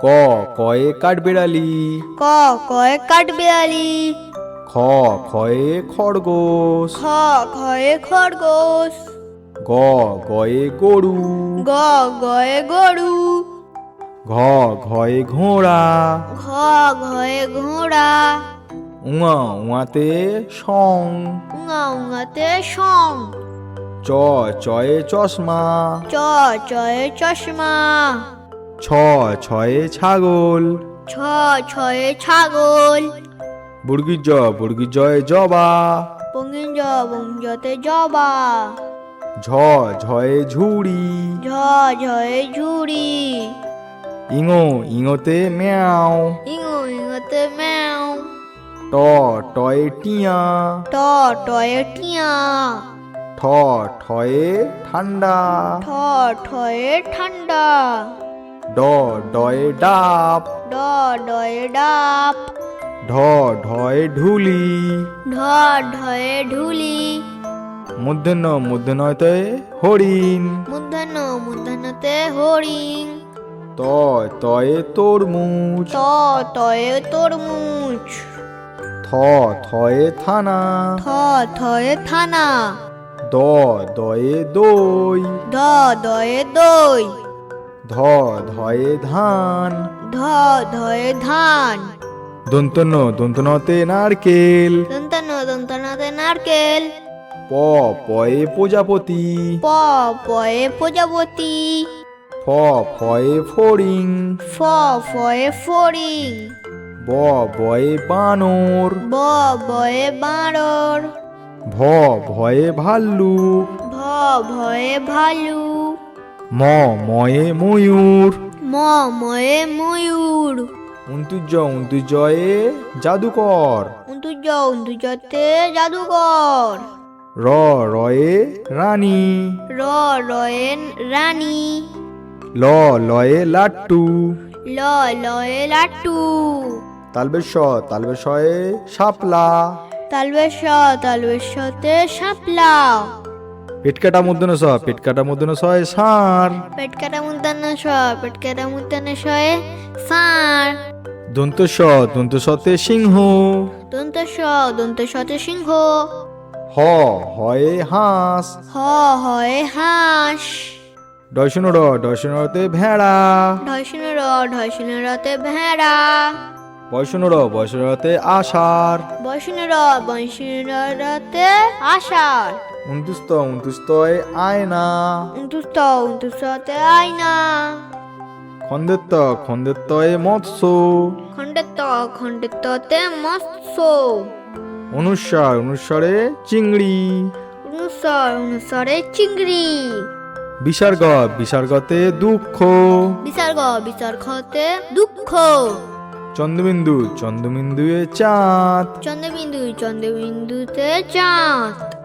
ক কয়ে কাঠবিড়ালি। ক কয়ে কাঠবিড়ালি। খ খয়ে খরগোশ। খ খয়ে খরগোশ। গ গয়ে গরু। গ গয়ে গরু। ঘ ঘয়ে ঘোড়া। ঘ ঘয়ে ঘোড়া। উঙা উঙাতে সং। উঙা উঙাতে সং। চ চয়ে চশমা। চ চয়ে চশমা। ছ ছয়ে ছাগল। ছ ছয়ে ছাগল। বুর্গি জয়ে জবা। বঙ্গিঞ্জ বঙ্গিঞ্জতে জবা। ঝ ঝয়ে ঝুড়ি। ঝ ঝয়ে ঝুড়ি। ইঙো ইঙোতে ম্যাও। ইঙো ইঙোতে ম্যাও। ট টয়ে টিয়া। ট টয়ে টিয়া। ঠ ঠয়ে ঠান্ডা। ঠ ঠয়ে ঠান্ডা। ড ডয়ে ডাব। ড ডয়ে ডাব। ঢ ঢয়ে ঢুলি। ঢ ঢয়ে ঢুলি। মূর্ধন্যতে হরিণ। মূর্ধন্য মূর্ধন্যতে হরিণ। ত তয়ে তরমুজ। ত তয়ে তরমুজ। থ থয়ে থানা। থ থয়ে থানা। দ দয়ে দই। দ দয়ে দই। ধ ধয়ে ধান। ধ ধয়ে ধান। দন্তনতে নারকেল। দন্তন্য দন্তন্যতে নারকেল। প পয়ে প্রজাপতি। প পয়ে প্রজাপতি। ফ ফয়ে ফড়িং। ফ ফয়ে ফড়িং। ব বয়ে বানর। ব বয়ে বাঁদর। ভ ভয়ে ভাল্লুক। ভ ভয়ে ভালু। ম ময়ে ময়ূর। ম ময়ে ময়ূর। উনতুজয়ে জাদুকর। উন্তুজতে জাদুকর। র রয়ে রানী। র রয়ে রানী। ল লয়ে লাট্টু। ল লয়ে লাট্টু। তালবেশয়ে শাপলা। তালবেশতে শাপলা। পেটকাটা মূর্ধন্য সয়ে ষাঁড়। পেটকাটা মূর্ধন্য ষ পেটকাটা মূর্ধন্য শয়ে ষাঁড়। দন্তসতে সিংহ। দন্তসতে সিংহ। হ হয়ে হাঁস। হ হয়ে হাঁস। ডয়শনরতে ভেড়া। ঢয়শনরতে ভেড়া। বয়সনরতে আষাঢ়। বয়সনরতে আষাঢ়। উনতুস্তয়ে আয়না। উন্তুস্ততে আয়না। খন্দেত্তয়ে মৎস্য। খণ্ডেত্ততে মৎস্য। অনুস্বরে চিংড়ি। অনুসারে চিংড়ি। বিসর্গতে দুঃখ। বিসর্গতে দুঃখ। চন্দ্রবিন্দুয়ে চাঁদ। চন্দ্রবিন্দুতে চাঁদ।